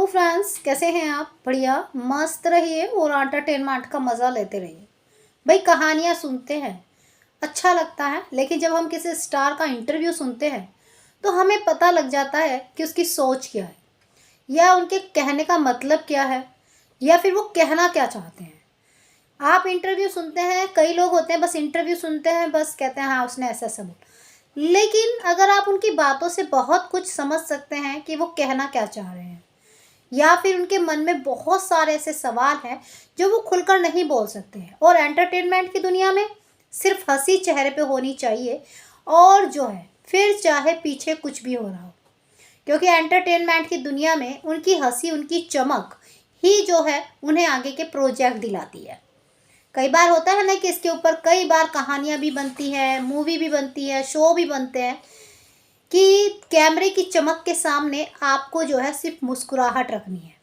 Friends, कैसे हैं आप? बढ़िया मस्त रहिए और एंटरटेनमेंट का मज़ा लेते रहिए। भाई कहानियाँ सुनते हैं, अच्छा लगता है, लेकिन जब हम किसी स्टार का इंटरव्यू सुनते हैं तो हमें पता लग जाता है कि उसकी सोच क्या है, या उनके कहने का मतलब क्या है, या फिर वो कहना क्या चाहते हैं। आप इंटरव्यू सुनते हैं, कई लोग होते हैं बस इंटरव्यू सुनते हैं, बस कहते हैं हाँ उसने ऐसा ऐसा बोला, लेकिन अगर आप उनकी बातों से बहुत कुछ समझ सकते हैं कि वो कहना क्या चाह रहे हैं, या फिर उनके मन में बहुत सारे ऐसे सवाल हैं जो वो खुलकर नहीं बोल सकते हैं। और एंटरटेनमेंट की दुनिया में सिर्फ हंसी चेहरे पे होनी चाहिए, और जो है फिर चाहे पीछे कुछ भी हो रहा हो, क्योंकि एंटरटेनमेंट की दुनिया में उनकी हंसी, उनकी चमक ही जो है उन्हें आगे के प्रोजेक्ट दिलाती है। कई बार होता है ना कि इसके ऊपर कई बार कहानियाँ भी बनती हैं, मूवी भी बनती है, शो भी बनते हैं, कि कैमरे की चमक के सामने आपको जो है सिर्फ मुस्कुराहट रखनी है।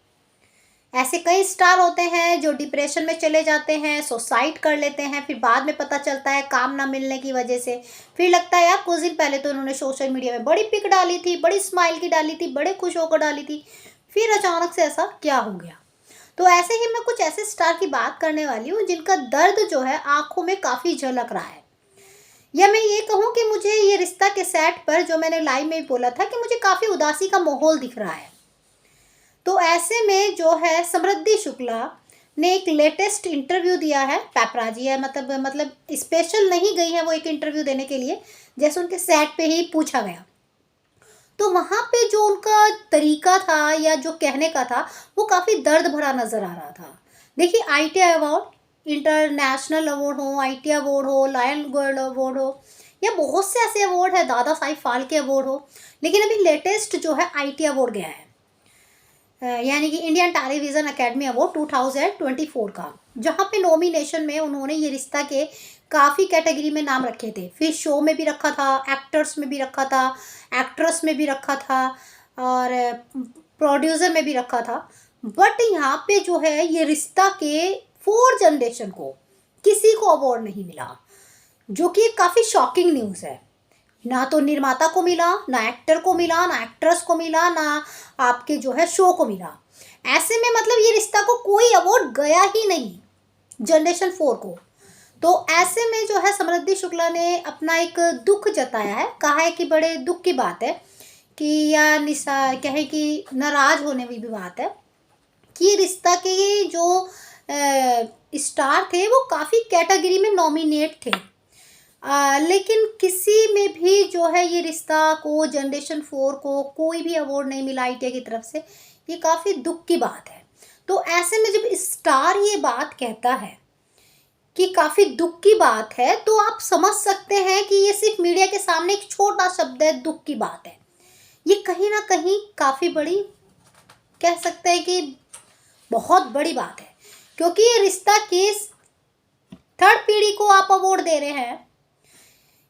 ऐसे कई स्टार होते हैं जो डिप्रेशन में चले जाते हैं, सुसाइड कर लेते हैं, फिर बाद में पता चलता है काम ना मिलने की वजह से। फिर लगता है यार कुछ दिन पहले तो उन्होंने सोशल मीडिया में बड़ी पिक डाली थी, बड़ी स्माइल की डाली थी, बड़े खुश होकर डाली थी, फिर अचानक से ऐसा क्या हो गया। तो ऐसे ही मैं कुछ ऐसे स्टार की बात करने वाली हूँ जिनका दर्द जो है आंखों में काफ़ी झलक रहा है। या मैं ये कहूँ कि मुझे ये रिश्ता के सेट पर, जो मैंने लाइव में बोला था, कि मुझे काफ़ी उदासी का माहौल दिख रहा है। तो ऐसे में जो है समृद्धि शुक्ला ने एक लेटेस्ट इंटरव्यू दिया है। पैपराजी है, मतलब स्पेशल नहीं गई है वो एक इंटरव्यू देने के लिए, जैसे उनके सेट पे ही पूछा गया। तो वहाँ पे जो उनका तरीका था या जो कहने का था वो काफ़ी दर्द भरा नज़र आ रहा था। देखिए, आईटीआई अवार्ड, इंटरनेशनल अवार्ड हो, आईटी अवार्ड हो, लायन गोल्ड अवार्ड हो, या बहुत से ऐसे अवार्ड है, दादा साहिब फाल्के अवार्ड हो, लेकिन अभी लेटेस्ट जो है आईटी अवार्ड गया है, यानी कि इंडियन टेलीविज़न एकेडमी अवार्ड 2024 का, जहाँ पे नॉमिनेशन में उन्होंने ये रिश्ता के काफ़ी कैटेगरी में नाम रखे थे। फिर शो में भी रखा था, एक्टर्स में भी रखा था, एक्ट्रेस में भी रखा था, और प्रोड्यूसर में भी रखा था। बट यहाँ पे जो है ये रिश्ता के 4 जनरेशन को किसी को अवार्ड नहीं मिला, जो कि काफ़ी शॉकिंग न्यूज़ है। ना तो निर्माता को मिला, ना एक्टर को मिला, ना एक्ट्रेस को मिला, ना आपके जो है शो को मिला। ऐसे में मतलब ये रिश्ता को कोई अवार्ड गया ही नहीं, जनरेशन 4 को। तो ऐसे में जो है समृद्धि शुक्ला ने अपना एक दुख जताया है, कहा है कि बड़े दुख की बात है कि, या निशा कहे कि नाराज होने की भी बात है, कि रिश्ता के जो स्टार थे वो काफ़ी कैटेगरी में नॉमिनेट थे, लेकिन किसी में भी जो है ये रिश्ता को, जनरेशन 4 को कोई भी अवार्ड नहीं मिला आईटीआई की तरफ से। ये काफ़ी दुख की बात है। तो ऐसे में जब स्टार ये बात कहता है कि काफ़ी दुख की बात है, तो आप समझ सकते हैं कि ये सिर्फ मीडिया के सामने एक छोटा शब्द है, दुख की बात है। ये कहीं ना कहीं काफ़ी बड़ी, कह सकते हैं कि बहुत बड़ी बात है, क्योंकि ये रिश्ता की 3rd पीढ़ी को आप अवार्ड दे रहे हैं।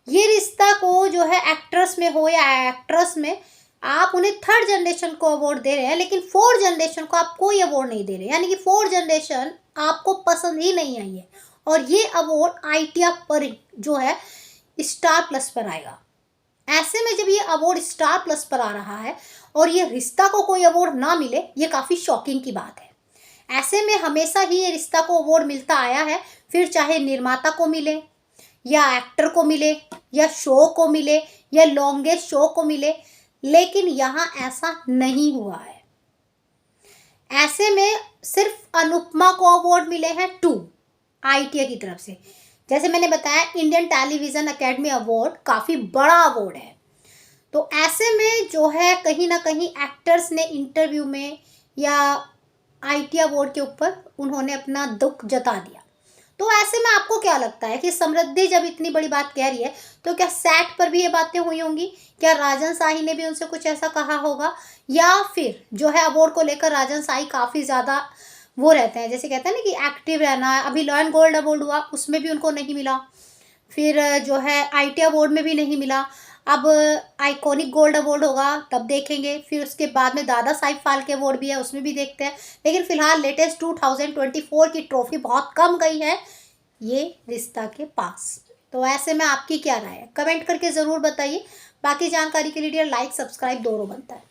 ये रिश्ता को जो है एक्ट्रेस में हो या एक्ट्रेस में, आप उन्हें 3rd जनरेशन को अवार्ड दे रहे हैं, लेकिन 4th जनरेशन को आप कोई अवार्ड नहीं दे रहे, यानी कि 4th जनरेशन आपको पसंद ही नहीं आई है। और ये अवार्ड आईटीआई पर जो है स्टार प्लस पर आएगा। ऐसे में जब ये अवार्ड स्टार प्लस पर आ रहा है और ये रिश्ता को कोई अवार्ड ना मिले, ये काफ़ी शॉकिंग की बात है। ऐसे में हमेशा ही ये रिश्ता को अवार्ड मिलता आया है, फिर चाहे निर्माता को मिले, या एक्टर को मिले, या शो को मिले, या लॉन्गेस्ट शो को मिले, लेकिन यहाँ ऐसा नहीं हुआ है। ऐसे में सिर्फ अनुपमा को अवार्ड मिले हैं 2 आईटीआई की तरफ से। जैसे मैंने बताया, इंडियन टेलीविज़न एकेडमी अवार्ड काफ़ी बड़ा अवार्ड है। तो ऐसे में जो है कहीं ना कहीं एक्टर्स ने इंटरव्यू में या आईटीआई अवार्ड के ऊपर उन्होंने अपना दुख जता दिया। तो ऐसे में आपको क्या लगता है कि समृद्धि जब इतनी बड़ी बात कह रही है, तो क्या सेट पर भी ये बातें हुई होंगी? क्या राजन शाही ने भी उनसे कुछ ऐसा कहा होगा? या फिर जो है अवार्ड को लेकर राजन शाही काफ़ी ज़्यादा वो रहते हैं, जैसे कहते हैं ना कि एक्टिव रहना है। अभी लायन गोल्ड अवार्ड हुआ, उसमें भी उनको नहीं मिला, फिर जो है आईटी अवार्ड में भी नहीं मिला। अब आइकॉनिक गोल्ड अवार्ड होगा तब देखेंगे, फिर उसके बाद में दादा साहिब फाल्के अवार्ड भी है, उसमें भी देखते हैं। लेकिन फिलहाल लेटेस्ट 2024 की ट्रॉफी बहुत कम गई है ये रिश्ता के पास। तो ऐसे में आपकी क्या राय है? कमेंट करके ज़रूर बताइए। बाकी जानकारी के लिए लाइक सब्सक्राइब दोनों बनता है।